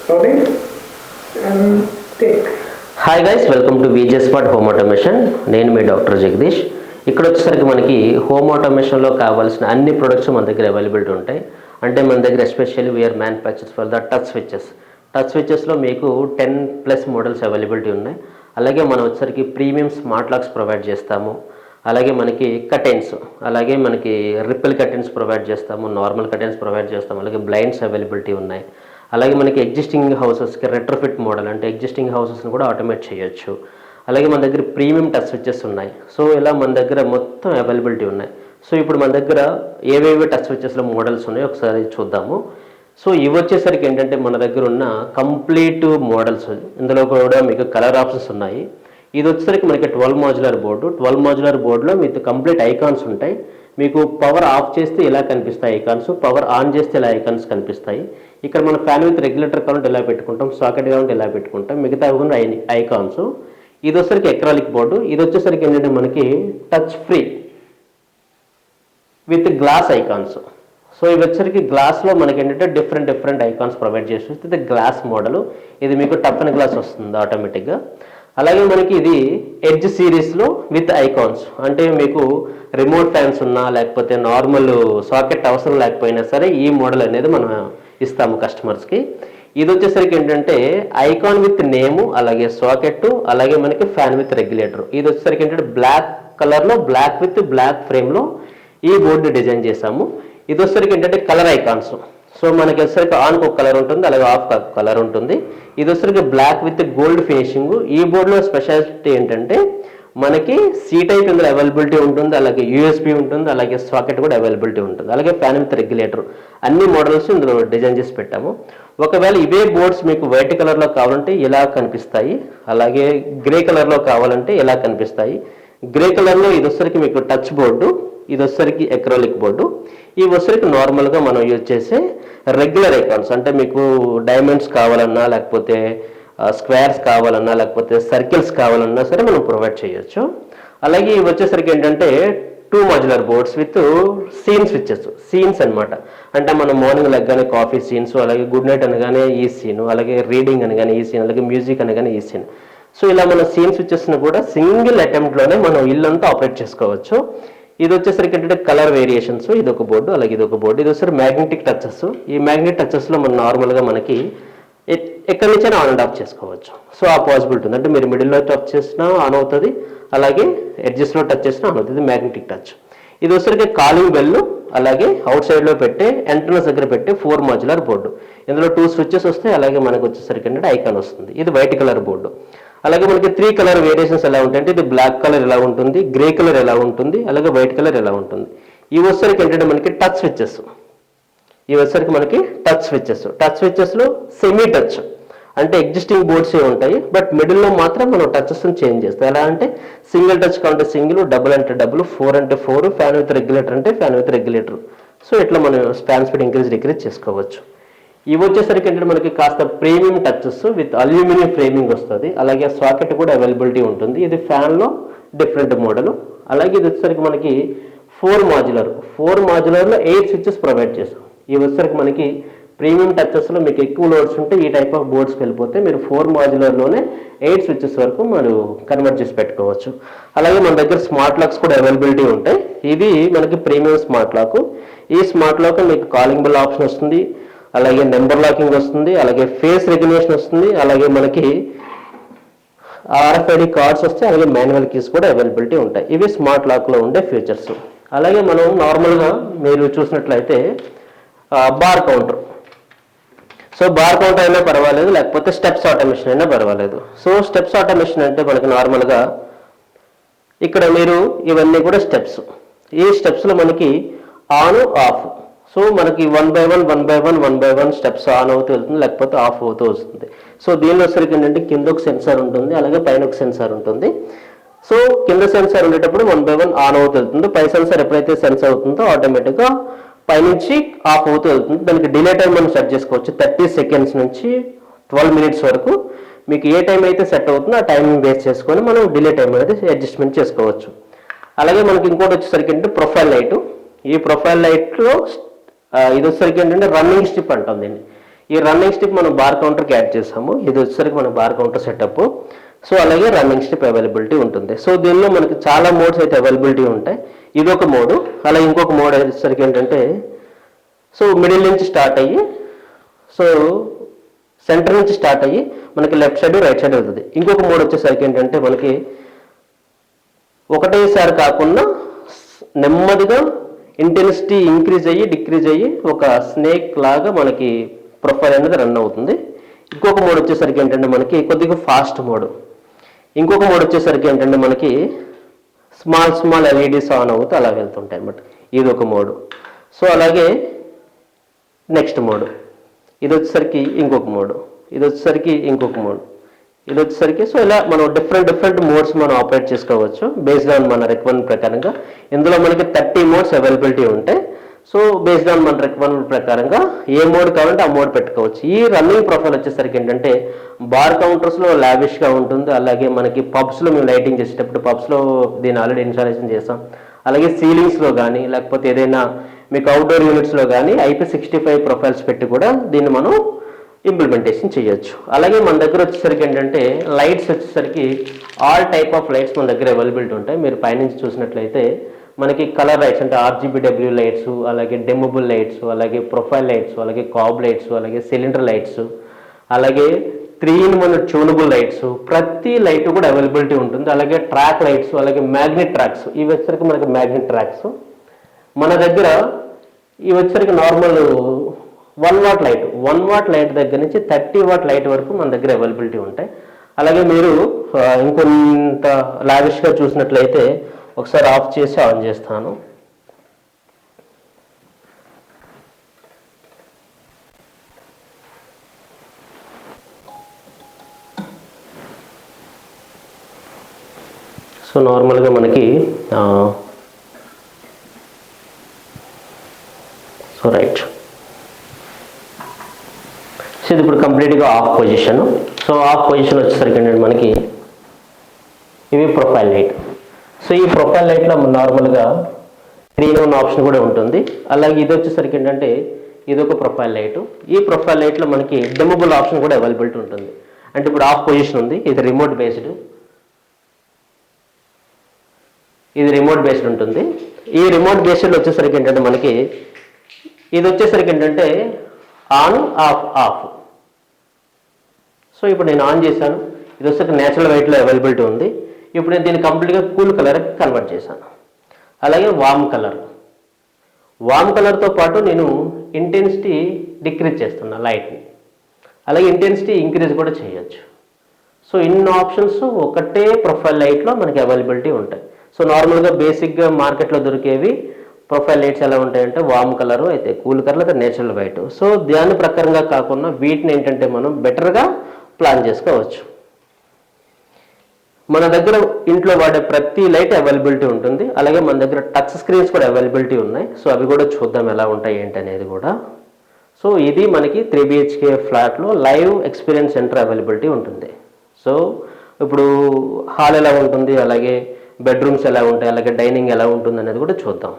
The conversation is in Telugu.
Rolling and take. Hi guys, welcome to VJ smart home automation. నేను మీ డాక్టర్ జగదీష్. ఇక్కడ వచ్చేసరికి మనకి హోమ్ ఆటోమేషన్లో కావాల్సిన అన్ని ప్రొడక్ట్స్ మన దగ్గర అవైలబిలిటీ ఉంటాయి. అంటే మన దగ్గర especially we are manufacturers for the touch switches. Touch స్విచెస్లో మీకు 10+ మోడల్స్ అవైలబిలిటీ ఉన్నాయి. అలాగే మనం వచ్చేసరికి ప్రీమియం స్మార్ట్ లాక్స్ ప్రొవైడ్ చేస్తాము. అలాగే మనకి కర్టెన్స్, అలాగే మనకి రిపెల్ కర్టెన్స్ ప్రొవైడ్ చేస్తాము, నార్మల్ కర్టెన్స్ ప్రొవైడ్ చేస్తాము. అలాగే బ్లైండ్స్ అవైలబిలిటీ ఉన్నాయి. అలాగే మనకి ఎగ్జిస్టింగ్ హౌసెస్కి రెట్రోఫిట్ మోడల్, అంటే ఎగ్జిస్టింగ్ హౌసెస్ని కూడా ఆటోమేట్ చేయొచ్చు. అలాగే మన దగ్గర ప్రీమియం టచ్ స్విచెస్ ఉన్నాయి. సో ఇలా మన దగ్గర మొత్తం అవైలబిలిటీ ఉన్నాయి. సో ఇప్పుడు మన దగ్గర ఏవేవి టచ్ స్విచెస్లో మోడల్స్ ఉన్నాయో ఒకసారి చూద్దాము. సో ఇవి వచ్చేసరికి ఏంటంటే మన దగ్గర ఉన్న కంప్లీట్ మోడల్స్. ఇందులో కూడా మీకు కలర్ ఆప్షన్స్ ఉన్నాయి. ఇది వచ్చేసరికి మనకి 12 మాడ్యులర్ బోర్డు. 12 మాడ్యులర్ బోర్డులో మీకు కంప్లీట్ ఐకాన్స్ ఉంటాయి. మీకు పవర్ ఆఫ్ చేస్తే ఇలా కనిపిస్తాయి ఐకాన్స్, పవర్ ఆన్ చేస్తే ఇలా ఐకాన్స్ కనిపిస్తాయి. ఇక్కడ మన ఫ్యాన్ విత్ రెగ్యులేటర్ కావాలంటే ఇలా పెట్టుకుంటాం, సాకెట్ కావాలంటే ఇలా పెట్టుకుంటాం, మిగతా కూడా ఐకాన్స్. ఇది వచ్చేసరికి ఎక్రాలిక్ బోర్డు. ఇది వచ్చేసరికి ఏంటంటే మనకి touch free with glass icons. So ఇవి వచ్చరికి గ్లాస్లో మనకి ఏంటంటే డిఫరెంట్ ఐకాన్స్ ప్రొవైడ్ చేసి ఇది గ్లాస్ మోడల్. ఇది మీకు టఫ్ అండ్ గ్లాస్ వస్తుంది ఆటోమేటిక్గా. అలాగే మనకి ఇది ఎడ్జ్ సిరీస్లో విత్ ఐకాన్స్. అంటే మీకు రిమోట్ ఫ్యాన్స్ ఉన్నా లేకపోతే నార్మల్ సాకెట్ అవసరం లేకపోయినా సరే ఈ మోడల్ అనేది మనం ఇస్తాము కస్టమర్స్కి. ఇది వచ్చేసరికి ఏంటంటే ఐకాన్ విత్ నేము, అలాగే సాకెట్, అలాగే మనకి ఫ్యాన్ విత్ రెగ్యులేటర్. ఇది వచ్చేసరికి ఏంటంటే బ్లాక్ కలర్లో బ్లాక్ విత్ బ్లాక్ ఫ్రేమ్లో ఈ బోర్డుని డిజైన్ చేసాము. ఇది వచ్చేసరికి ఏంటంటే కలర్ ఐకాన్స్. సో మనకి వచ్చేసరికి ఆన్కి ఒక కలర్ ఉంటుంది, అలాగే ఆఫ్ కలర్ ఉంటుంది. ఇది వచ్చేసరికి బ్లాక్ విత్ గోల్డ్ ఫినిషింగ్. ఈ బోర్డులో స్పెషాలిటీ ఏంటంటే మనకి సి టైప్ ఇందులో అవైలబిలిటీ ఉంటుంది, అలాగే యూఎస్బి ఉంటుంది, అలాగే సాకెట్ కూడా అవైలబిలిటీ ఉంటుంది, అలాగే ఫ్యాన్ విత్ రెగ్యులేటర్. అన్ని మోడల్స్ ఇందులో డిజైన్ చేసి పెట్టాము. ఒకవేళ ఇవే బోర్డ్స్ మీకు వైట్ కలర్లో కావాలంటే ఇలా కనిపిస్తాయి, అలాగే గ్రే కలర్లో కావాలంటే ఇలా కనిపిస్తాయి. గ్రే కలర్లో ఇది వచ్చేసరికి మీకు టచ్ బోర్డు, ఇది వచ్చేసరికి ఎక్రాలిక్ బోర్డు. ఇవి వచ్చేసరికి నార్మల్గా మనం యూజ్ చేసే రెగ్యులర్ ఐకాన్స్. అంటే మీకు డైమండ్స్ కావాలన్నా, లేకపోతే స్క్వేర్స్ కావాలన్నా, లేకపోతే సర్కిల్స్ కావాలన్నా సరే మనం ప్రొవైడ్ చేయొచ్చు. అలాగే ఇవి వచ్చేసరికి ఏంటంటే 2 modular boards with scene switches. Scenes అనమాట. అంటే మనం మార్నింగ్ లెగ్గానే కాఫీ సీన్స్, అలాగే గుడ్ నైట్ అనగానే ఈ సీన్, అలాగే రీడింగ్ అనగానే ఈ సీన్, అలాగే మ్యూజిక్ అనగానే ఈ సీన్. సో ఇలా మన సీన్ స్విచెస్ని కూడా సింగిల్ అటెంప్ట్లోనే మనం ఇల్లంతా ఆపరేట్ చేసుకోవచ్చు. ఇది వచ్చేసరికి ఏంటంటే కలర్ వేరియేషన్స్. ఇది ఒక బోర్డు, అలాగే ఇది ఒక బోర్డు. ఇది వచ్చేసరికి మ్యాగ్నెటిక్ టచెస్. ఈ మ్యాగ్నెటిక్ టచెస్లో మనం నార్మల్గా మనకి ఎక్కడి నుంచైనా ఆన్ అండ్ ఆఫ్ చేసుకోవచ్చు. సో ఆ పాసిబిలిటీ ఉంది. అంటే మీరు మిడిల్లో టచ్ చేసినా ఆన్ అవుతుంది, అలాగే ఎడ్జెస్లో టచ్ చేసినా ఆన్ అవుతుంది. Magnetic touch. ఇది వచ్చేసరికి కాలింగ్ బెల్, అలాగే అవుట్ సైడ్లో పెట్టే ఎంట్రన్స్ దగ్గర పెట్టే 4 మాడ్యులర్ బోర్డు. ఇందులో 2 స్విచెస్ వస్తాయి, అలాగే మనకు వచ్చేసరికి ఏంటంటే ఐకాన్ వస్తుంది. ఇది వైట్ కలర్ బోర్డు. అలాగే మనకి 3 కలర్ వేరియేషన్స్ ఎలా ఉంటాయంటే ఇది బ్లాక్ కలర్ ఎలా ఉంటుంది, గ్రే కలర్ ఎలా ఉంటుంది, అలాగే వైట్ కలర్ ఎలా ఉంటుంది. ఇవి వచ్చేసరికి ఏంటంటే మనకి టచ్ స్విచెస్. ఇవి వచ్చేసరికి మనకి టచ్ స్విచెస్. టచ్ స్విచెస్లో సెమీ టచ్, అంటే ఎగ్జిస్టింగ్ బోర్డ్స్ ఉంటాయి, బట్ మిడిల్లో మాత్రం మనం టచెస్ని చేంజ్ చేస్తాం. ఎలా అంటే సింగిల్ టచ్ కావాలంటే సింగిల్, డబుల్ అంటే డబుల్, 4 అంటే 4, ఫ్యాన్ విత్ రెగ్యులేటర్ అంటే ఫ్యాన్ విత్ రెగ్యులేటర్. సో ఇట్లా మనం ఫ్యాన్ స్పీడ్ ఇంక్రీజ్ డిక్రీజ్ చేసుకోవచ్చు. ఇవి వచ్చేసరికి ఏంటంటే మనకి కాస్త premium touches with aluminium framing వస్తుంది, అలాగే సాకెట్ కూడా అవైలబిలిటీ ఉంటుంది. ఇది ఫ్యాన్లో డిఫరెంట్ మోడల్. అలాగే ఇది వచ్చేసరికి మనకి 4 మాడ్యులర్లో 8 స్విచెస్ ప్రొవైడ్ చేస్తాం. ఇవి వచ్చేసరికి మనకి ప్రీమియం టచెస్లో మీకు ఎక్కువ లోడ్స్ ఉంటే ఈ టైప్ ఆఫ్ బోర్డ్స్కి వెళ్ళిపోతే మీరు 4 మాడ్యులర్లోనే 8 స్విచెస్ వరకు మనం కన్వర్ట్ చేసి పెట్టుకోవచ్చు. అలాగే మన దగ్గర స్మార్ట్ లాక్స్ కూడా అవైలబిలిటీ ఉంటాయి. ఇది మనకి ప్రీమియం స్మార్ట్ లాక్. ఈ స్మార్ట్ లాక్ మీకు కాలింగ్ బెల్ ఆప్షన్ వస్తుంది, అలాగే నెంబర్ లాకింగ్ వస్తుంది, అలాగే ఫేస్ రెకగ్నిషన్ వస్తుంది, అలాగే మనకి RFID కార్డ్స్ వస్తాయి, అలాగే మాన్యువల్ కీస్ కూడా అవైలబిలిటీ ఉంటాయి. ఇవి స్మార్ట్ లాక్లో ఉండే ఫీచర్స్. అలాగే మనం నార్మల్గా మీరు చూసినట్లయితే bar counter. So bar counter అయినా పర్వాలేదు, లేకపోతే స్టెప్స్ ఆటోమేషన్ అయినా పర్వాలేదు. సో స్టెప్స్ ఆటోమేషన్ అంటే మనకి నార్మల్గా ఇక్కడ మీరు ఇవన్నీ కూడా స్టెప్స్. ఈ స్టెప్స్లో మనకి ఆన్ ఆఫ్. సో మనకి 1 by 1 స్టెప్స్ ఆన్ అవుతూ వెళ్తుంది, లేకపోతే ఆఫ్ అవుతూ వస్తుంది. సో దీనిలో వచ్చరికి ఏంటంటే కింద ఒక సెన్సార్ ఉంటుంది, అలాగే పైన ఒక సెన్సార్ ఉంటుంది. సో కింద సెన్సార్ ఉండేటప్పుడు 1 by 1 ఆన్ అవుతూ వెళ్తుంది. పై సెన్సార్ ఎప్పుడైతే సెన్స్ అవుతుందో ఆటోమేటిక్గా పైనుంచి ఆఫ్ అవుతూ వెళ్తుంది. దానికి డిలే టైం మనం సెట్ చేసుకోవచ్చు. 30 సెకండ్స్ నుంచి 12 minutes వరకు మీకు ఏ టైం అయితే సెట్ అవుతుందో ఆ టైం బేస్ చేసుకొని మనం డిలే టైం అనేది అడ్జస్ట్మెంట్ చేసుకోవచ్చు. అలాగే మనకి ఇంకోటి వచ్చేసరికి ఏంటంటే ప్రొఫైల్ లైట్. ఈ ప్రొఫైల్ లైట్లో ఇది వచ్చేసరికి ఏంటంటే రన్నింగ్ స్ట్రిప్ అంటాం దీన్ని. ఈ రన్నింగ్ స్ట్రిప్ మనం బార్ కౌంటర్కి యాడ్ చేసాము. ఇది వచ్చేసరికి మన బార్ కౌంటర్ సెటప్. సో అలాగే రన్నింగ్ స్ట్రిప్ అవైలబిలిటీ ఉంటుంది. సో దీనిలో మనకి చాలా మోడ్స్ అయితే అవైలబిలిటీ ఉంటాయి. ఇది ఒక మోడు. అలా ఇంకొక మోడ్ వచ్చేసరికి ఏంటంటే సో మిడిల్ నుంచి స్టార్ట్ అయ్యి సో సెంటర్ నుంచి స్టార్ట్ అయ్యి మనకి లెఫ్ట్ సైడ్ రైట్ సైడ్ వెళ్తుంది. ఇంకొక మోడ్ వచ్చేసరికి ఏంటంటే మనకి ఒకటేసారి కాకుండా నెమ్మదిగా ఇంటెన్సిటీ ఇంక్రీజ్ అయ్యి డిక్రీజ్ అయ్యి ఒక స్నేక్ లాగా మనకి ప్రొఫైల్ అనేది రన్ అవుతుంది. ఇంకొక మోడ్ వచ్చేసరికి ఏంటంటే మనకి కొద్దిగా ఫాస్ట్ మోడ్. ఇంకొక మోడ్ వచ్చేసరికి ఏంటంటే మనకి స్మాల్ ఎల్ఈడీస్ ఆన్ అవుతూ అలా వెళ్తుంటాయి అన్నమాట. ఇది ఒక మోడ్. సో అలాగే నెక్స్ట్ మోడ్, ఇది వచ్చేసరికి ఇంకొక మోడ్, ఇది వచ్చేసరికి ఇంకొక మోడ్, ఇది వచ్చేసరికి సో ఇలా మనం డిఫరెంట్ మోడ్స్ మనం ఆపరేట్ చేసుకోవచ్చు బేస్డ్ ఆన్ మన రిక్వైర్మెంట్ ప్రకారంగా. ఇందులో మనకి 30 మోడ్స్ అవైలబిలిటీ ఉంటాయి. సో బేస్డ్ ఆన్ మన రిక్వైర్మెంట్ ప్రకారంగా ఏ మోడ్ కావాలంటే ఆ మోడ్ పెట్టుకోవచ్చు. ఈ రన్నింగ్ ప్రొఫైల్ వచ్చేసరికి ఏంటంటే బార్ కౌంటర్స్లో లావిష్గా ఉంటుంది. అలాగే మనకి పబ్స్లో మేము లైటింగ్ చేసేటప్పుడు పబ్స్లో దీన్ని ఆల్రెడీ ఇన్స్టాలేషన్ చేస్తాం. అలాగే సీలింగ్స్లో కానీ లేకపోతే ఏదైనా మీకు అవుట్డోర్ యూనిట్స్లో కానీ IP65 ప్రొఫైల్స్ పెట్టి కూడా దీన్ని మనం ఇంప్లిమెంటేషన్ చేయొచ్చు. అలాగే మన దగ్గర వచ్చేసరికి ఏంటంటే లైట్స్ వచ్చేసరికి ఆల్ టైప్ ఆఫ్ లైట్స్ మన దగ్గర అవైలబిలిటీ ఉంటాయి. మీరు పైనుంచి చూసినట్లయితే మనకి కలర్ లైట్స్ అంటే RGBW లైట్స్, అలాగే డెమబుల్ లైట్స్, అలాగే ప్రొఫైల్ లైట్స్, అలాగే కాబ్ లైట్స్, అలాగే సిలిండర్ లైట్స్, అలాగే 3-in-1 ట్యూనబుల్ లైట్స్, ప్రతి లైట్ కూడా అవైలబిలిటీ ఉంటుంది. అలాగే ట్రాక్ లైట్స్, అలాగే మ్యాగ్నెట్ ట్రాక్స్, ఇవి వచ్చేసరికి మనకి మ్యాగ్నెట్ ట్రాక్స్ మన దగ్గర. ఇవి వచ్చేసరికి normal 1 what light, 1 what light దగ్గర నుంచి 30 వాట్ లైట్ వరకు మన దగ్గర అవైలబిలిటీ ఉంటాయి. అలాగే మీరు ఇంకొంత లావిష్గా చూసినట్లయితే ఒకసారి ఆఫ్ చేసి ఆన్ చేస్తాను. సో నార్మల్గా మనకి సో రైట్, సో ఇది ఇప్పుడు కంప్లీట్గా of position. So of position వచ్చేసరికి ఏంటంటే మనకి ఇవి ప్రొఫైల్ లైట్. సో ఈ ప్రొఫైల్ లైట్లో నార్మల్గా 3-in-1 ఆప్షన్ కూడా ఉంటుంది. అలాగే ఇది వచ్చేసరికి ఏంటంటే ఇది ఒక ప్రొఫైల్ లైట్. ఈ ప్రొఫైల్ లైట్లో మనకి డిమబుల్ ఆప్షన్ కూడా అవైలబిలిటీ ఉంటుంది. అంటే ఇప్పుడు ఆఫ్ పొజిషన్ ఉంది, ఇది రిమోట్ బేస్డ్, ఇది రిమోట్ బేస్డ్ ఉంటుంది. ఈ రిమోట్ బేస్డ్ వచ్చేసరికి ఏంటంటే మనకి ఇది వచ్చేసరికి ఏంటంటే ఆన్ ఆఫ్. సో ఇప్పుడు నేను ఆన్ చేశాను, ఇది వచ్చేసరికి నేచురల్ వైట్లో అవైలబిలిటీ ఉంది. ఇప్పుడు నేను దీన్ని కంప్లీట్గా కూల్ కలర్కి కన్వర్ట్ చేశాను. అలాగే వామ్ కలర్తో పాటు నేను ఇంటెన్సిటీ డిక్రీజ్ చేస్తున్నా లైట్ని, అలాగే ఇంటెన్సిటీ ఇంక్రీజ్ కూడా చేయొచ్చు. సో ఇన్ని ఆప్షన్స్ ఒకటే ప్రొఫైల్ లైట్లో మనకి అవైలబిలిటీ ఉంటాయి. సో నార్మల్గా బేసిక్గా మార్కెట్లో దొరికేవి ప్రొఫైల్ లైట్స్ ఎలా ఉంటాయంటే వామ్ కలరు, అయితే కూల్ కలర్, అయితే నేచురల్ వైట్. సో దాని ప్రకారంగా కాకుండా వీటిని ఏంటంటే మనం బెటర్గా ప్లాన్ చేసుకోవచ్చు. మన దగ్గర ఇంట్లో వాడే ప్రతి లైట్ అవైలబిలిటీ ఉంటుంది. అలాగే మన దగ్గర టచ్ స్క్రీన్స్ కూడా అవైలబిలిటీ ఉన్నాయి. సో అవి కూడా చూద్దాం ఎలా ఉంటాయి ఏంటి అనేది కూడా. సో ఇది మనకి 3 BHK ఫ్లాట్లో లైవ్ ఎక్స్పీరియన్స్ సెంటర్ అవైలబిలిటీ ఉంటుంది. సో ఇప్పుడు హాల్ ఎలా ఉంటుంది, అలాగే బెడ్రూమ్స్ ఎలా ఉంటాయి, అలాగే డైనింగ్ ఎలా ఉంటుంది అనేది కూడా చూద్దాం.